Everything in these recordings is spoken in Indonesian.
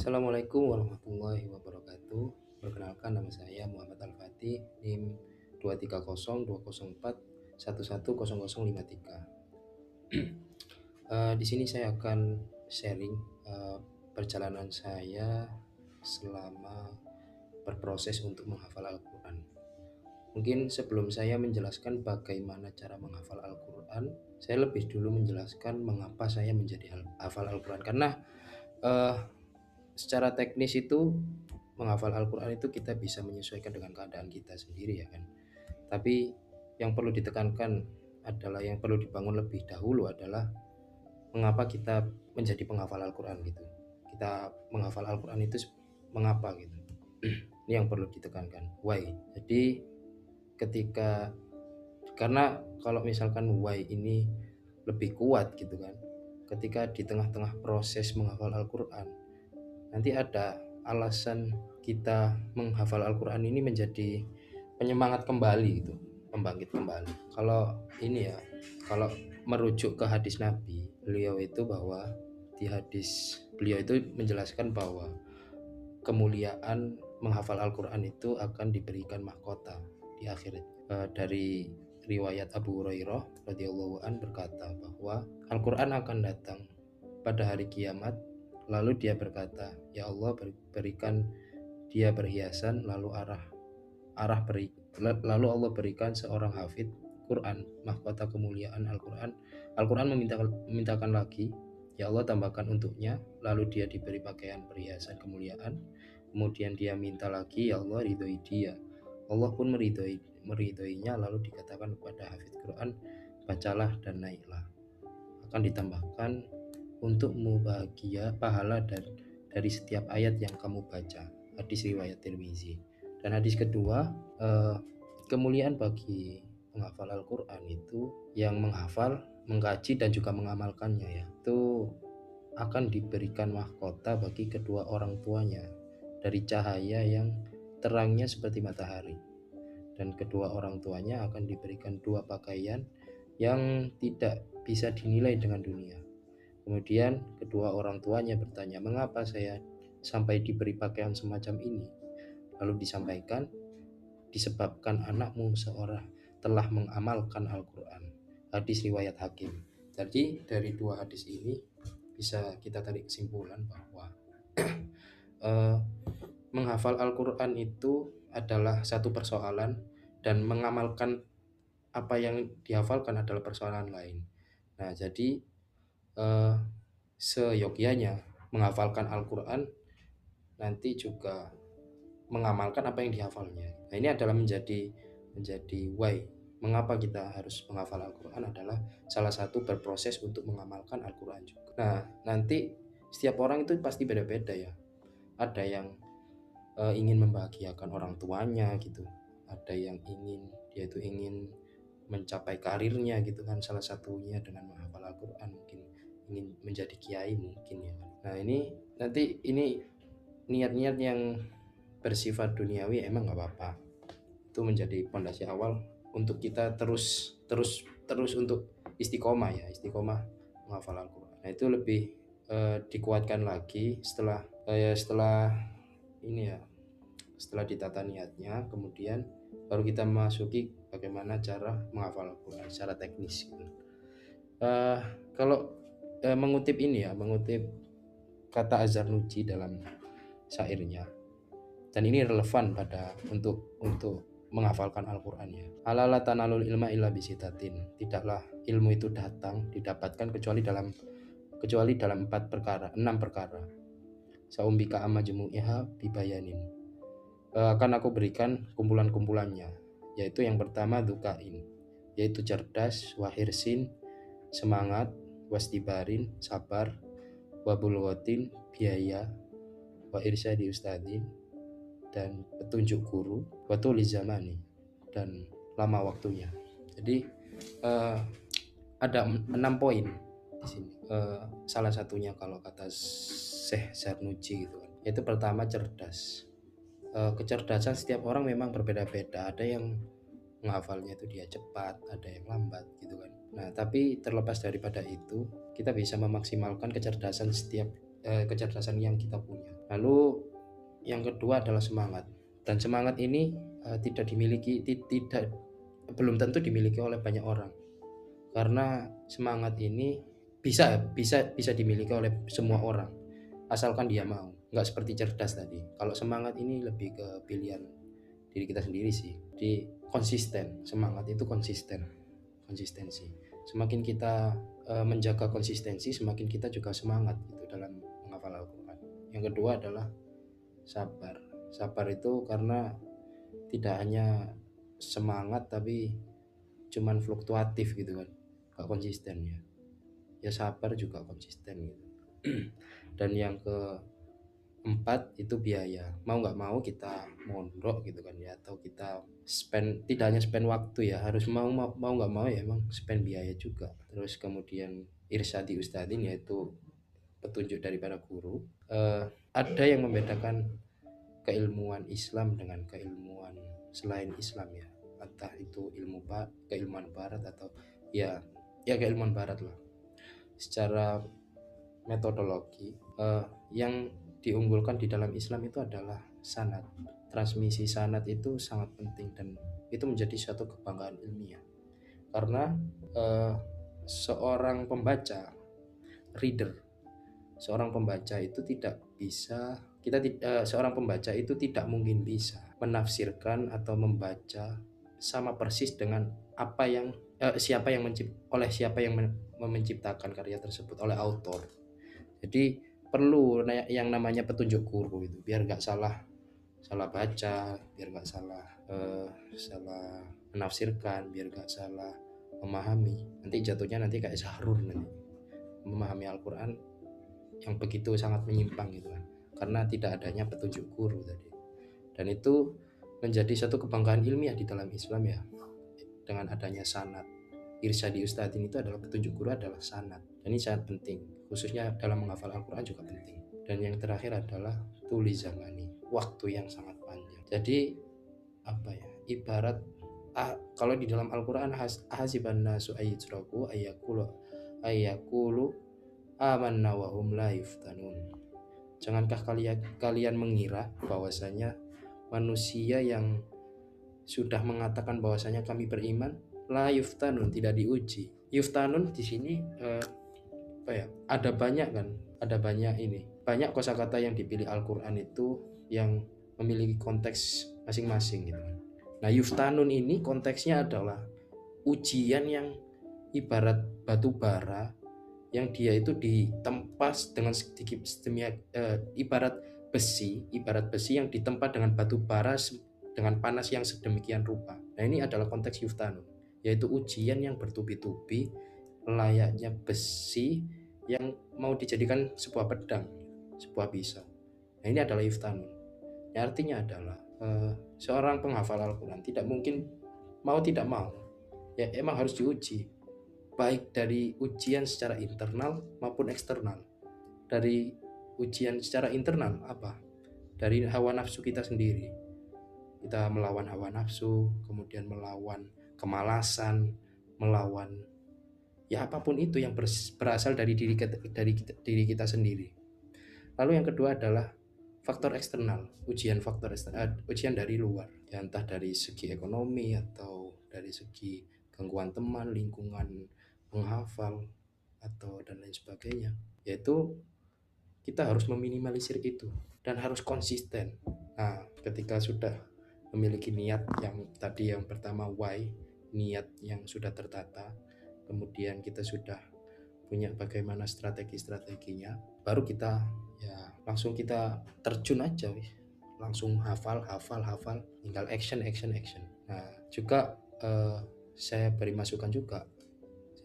Assalamualaikum warahmatullahi wabarakatuh. Perkenalkan, nama saya Muhammad Al-Fatih, NIM 2302041110053. Di sini saya akan sharing perjalanan saya selama berproses untuk menghafal Al-Quran. Mungkin sebelum saya menjelaskan bagaimana cara menghafal Al-Quran, saya lebih dulu menjelaskan mengapa saya menjadi hafal Al-Quran. Karena uh, secara teknis itu menghafal Al-Quran itu kita bisa menyesuaikan dengan keadaan kita sendiri, ya kan. Tapi yang perlu ditekankan adalah, yang perlu dibangun lebih dahulu adalah mengapa kita menjadi penghafal Al-Quran gitu. Kita menghafal Al-Quran itu mengapa gitu. Ini yang perlu ditekankan, why. Jadi ketika, karena kalau misalkan why ini lebih kuat gitu kan, ketika di tengah-tengah proses menghafal Al-Quran nanti ada alasan kita menghafal Al-Quran ini menjadi penyemangat kembali gitu, pembangkit kembali. Kalau ini ya, kalau merujuk ke hadis Nabi, beliau itu bahwa di hadis beliau itu menjelaskan bahwa kemuliaan menghafal Al-Quran itu akan diberikan mahkota di akhirat. Dari riwayat Abu Hurairah radhiyallahu an berkata bahwa Al-Quran akan datang pada hari kiamat. Lalu dia berkata, ya Allah, berikan dia perhiasan, lalu lalu Allah berikan seorang hafid Quran, mahkota kemuliaan Al-Quran. Al-Quran memintakan lagi, ya Allah, tambahkan untuknya. Lalu dia diberi pakaian perhiasan kemuliaan. Kemudian dia minta lagi, ya Allah, ridhoi dia. Allah pun meridhoinya. Lalu dikatakan kepada hafid Quran, bacalah dan naiklah. Akan ditambahkan untukmu bahagia pahala dari setiap ayat yang kamu baca. Hadis riwayat Tirmizi. Dan hadis kedua, kemuliaan bagi penghafal Al-Quran itu yang menghafal, mengkaji dan juga mengamalkannya, ya, itu akan diberikan mahkota bagi kedua orang tuanya dari cahaya yang terangnya seperti matahari. Dan kedua orang tuanya akan diberikan dua pakaian yang tidak bisa dinilai dengan dunia. Kemudian kedua orang tuanya bertanya, mengapa saya sampai diberi pakaian semacam ini? Lalu disampaikan, disebabkan anakmu seorang telah mengamalkan Al-Quran. Hadis riwayat Hakim. Jadi dari dua hadis ini bisa kita tarik kesimpulan bahwa menghafal Al-Quran itu adalah satu persoalan, dan mengamalkan apa yang dihafalkan adalah persoalan lain. Nah, jadi seyogyanya menghafalkan Al-Quran nanti juga mengamalkan apa yang dihafalnya. Nah, ini adalah menjadi why, mengapa kita harus menghafal Al-Quran adalah salah satu berproses untuk mengamalkan Al-Quran juga. Nah, nanti setiap orang itu pasti beda-beda, ya. Ada yang ingin membahagiakan orang tuanya gitu, ada yang ingin mencapai karirnya gitu kan, salah satunya dengan menghafal Al-Quran, mungkin ingin menjadi kiai mungkin, ya. Nah, ini nanti niat-niat yang bersifat duniawi emang nggak apa-apa, itu menjadi pondasi awal untuk kita terus untuk istiqomah menghafal Al-Quran. Nah, itu lebih dikuatkan lagi setelah ini ya, setelah ditata niatnya, kemudian baru kita masuki bagaimana cara menghafal Al-Quran secara teknis gitu. Kalau mengutip kata Az-Zarnuji dalam syairnya, dan ini relevan pada untuk menghafalkan Al-Quran, ya. Alala tanalul ilma illa bisitatin, tidaklah ilmu itu didapatkan kecuali dalam 6 perkara. Saumbika amma jumu'iha bibayanin, akan aku berikan kumpulan-kumpulannya, yaitu yang pertama dukain, yaitu cerdas, wahirsin, semangat, wastibarin, sabar, wabulwatin, biaya, wa irsyadi ustadin, dan petunjuk guru, watuli zamani, dan lama waktunya. Jadi ada 6 poin di sini. Salah satunya kalau kata Syekh Zarnuji gitu kan, yaitu pertama cerdas. Kecerdasan setiap orang memang berbeda-beda. Ada yang menghafalnya itu dia cepat, ada yang lambat gitu kan. Nah, tapi terlepas daripada itu, kita bisa memaksimalkan kecerdasan setiap kecerdasan yang kita punya. Lalu yang kedua adalah semangat. Dan semangat ini tidak dimiliki tidak belum tentu dimiliki oleh banyak orang. Karena semangat ini bisa dimiliki oleh semua orang asalkan dia mau. Nggak seperti cerdas tadi. Kalau semangat ini lebih ke pilihan diri kita sendiri sih. Jadi konsisten. Semangat itu konsistensi. Semakin kita menjaga konsistensi, semakin kita juga semangat gitu dalam menghafal Al-Quran. Yang kedua adalah sabar. Sabar itu karena tidak hanya semangat tapi cuman fluktuatif gitu kan, gak konsisten ya sabar juga konsisten gitu. Dan yang keempat itu biaya. Mau nggak mau kita mondok gitu kan ya, atau kita tidak hanya spend waktu ya, harus mau nggak mau ya emang spend biaya juga. Terus kemudian irsyadi ustadin, yaitu petunjuk dari para guru. Ada yang membedakan keilmuan Islam dengan keilmuan selain Islam ya, entah itu keilmuan barat atau ya keilmuan barat lah. Secara metodologi yang diunggulkan di dalam Islam itu adalah sanad. Transmisi sanad itu sangat penting dan itu menjadi suatu kebanggaan ilmiah karena seorang pembaca itu tidak bisa seorang pembaca itu tidak mungkin bisa menafsirkan atau membaca sama persis dengan apa yang siapa yang menciptakan karya tersebut oleh autor. Jadi perlu yang namanya petunjuk guru itu biar nggak salah baca, biar nggak salah menafsirkan, biar nggak salah memahami. Nanti jatuhnya kayak Zahrur nanti memahami Al-Quran yang begitu sangat menyimpang gitu kan, karena tidak adanya petunjuk guru tadi. Dan itu menjadi satu kebanggaan ilmiah di dalam Islam ya, dengan adanya sanad. Irsyadi ustadin itu adalah petunjuk guru adalah sanad, dan ini sangat penting, khususnya dalam menghafal Al-Quran juga penting. Dan yang terakhir adalah tuli zamani, waktu yang sangat panjang. Jadi apa ya, ibarat kalau di dalam Al-Quran hasiban nasu ayyutraku ayyakulu amanna wa hum la yuftanun. Jangankah kalian mengira bahwasanya manusia yang sudah mengatakan bahwasanya kami beriman, la yuftanun, tidak diuji. Yuftanun di sini ada banyak kosakata yang dipilih Al-Quran itu yang memiliki konteks masing-masing gitu. Nah, yuftanun ini konteksnya adalah ujian yang ibarat batu bara yang dia itu ditempas dengan ibarat besi yang ditempa dengan batu bara dengan panas yang sedemikian rupa. Nah, ini adalah konteks yuftanun, yaitu ujian yang bertubi-tubi layaknya besi yang mau dijadikan sebuah pedang, sebuah pisau. Nah, ini adalah yuftanun. Ya, artinya adalah seorang penghafal Al-Quran tidak mungkin tidak mau ya, emang harus diuji, baik dari ujian secara internal maupun eksternal. Dari ujian secara internal apa? Dari hawa nafsu kita sendiri. Kita melawan hawa nafsu, kemudian melawan kemalasan, melawan ya apapun itu yang berasal dari diri kita sendiri. Lalu yang kedua adalah faktor eksternal, ujian dari luar, ya entah dari segi ekonomi atau dari segi gangguan teman, lingkungan penghafal atau dan lain sebagainya. Yaitu kita harus meminimalisir itu dan harus konsisten. Nah, ketika sudah memiliki niat yang pertama why, niat yang sudah tertata, kemudian kita sudah punya bagaimana strategi-strateginya, baru kita ya langsung kita terjun aja langsung hafal, tinggal action. Nah, juga saya beri masukan juga,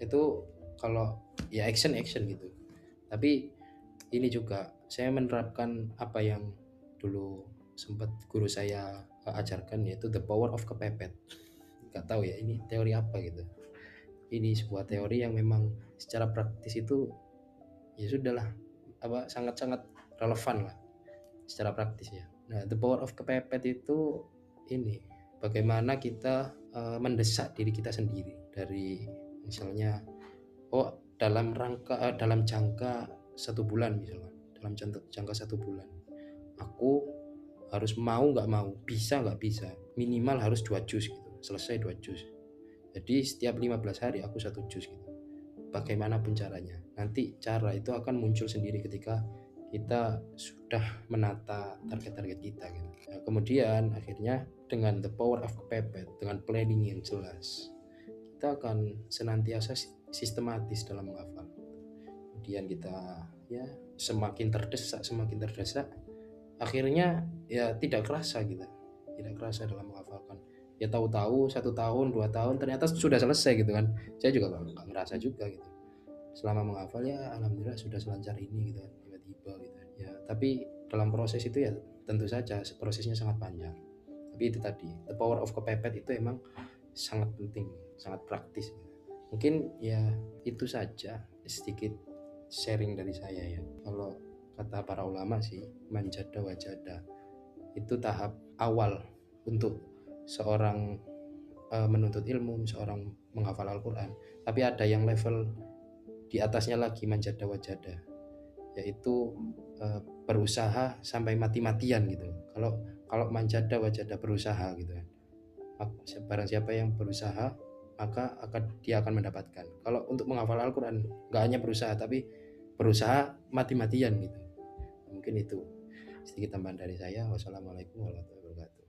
itu kalau ya action gitu, tapi ini juga saya menerapkan apa yang dulu sempat guru saya ajarkan, yaitu the power of kepepet. Nggak tahu ya ini teori apa gitu. Ini sebuah teori yang memang secara praktis itu ya sudahlah sangat-sangat relevan lah secara praktis ya. Nah, the power of kepepet itu ini bagaimana kita mendesak diri kita sendiri dari misalnya dalam jangka 1 bulan misalnya dalam jangka 1 bulan. Aku harus mau nggak mau, bisa nggak bisa, minimal harus 2 juz gitu, selesai 2 juz. Jadi setiap 15 hari aku 1 juz gitu. Bagaimanapun caranya. Nanti cara itu akan muncul sendiri ketika kita sudah menata target-target kita gitu. Nah, kemudian akhirnya dengan the power of kepepet, dengan planning yang jelas, kita akan senantiasa sistematis dalam menghafal. Kemudian kita ya semakin terdesak, akhirnya ya tidak kerasa gitu, tidak kerasa dalam menghafalkan. Ya tahu-tahu 1 tahun 2 tahun ternyata sudah selesai gitu kan. Saya juga nggak ngerasa juga gitu. Selama menghafal ya alhamdulillah sudah selancar ini gitu kan, tiba-tiba gitu ya. Tapi dalam proses itu ya tentu saja prosesnya sangat panjang. Tapi itu tadi, the power of kepepet itu emang sangat penting, sangat praktis. Mungkin ya itu saja sedikit sharing dari saya ya. Kalau kata para ulama sih, manjada wajada, itu tahap awal untuk seorang menuntut ilmu, seorang menghafal Al-Quran. Tapi ada yang level di atasnya lagi, manjada wajada, yaitu berusaha sampai mati-matian gitu. Kalau manjada wajada, berusaha gitu kan. Barang siapa yang berusaha maka dia akan mendapatkan. Kalau untuk menghafal Al-Quran nggak hanya berusaha, tapi berusaha mati-matian gitu. Mungkin itu sedikit tambahan dari saya. Wassalamualaikum warahmatullahi wabarakatuh.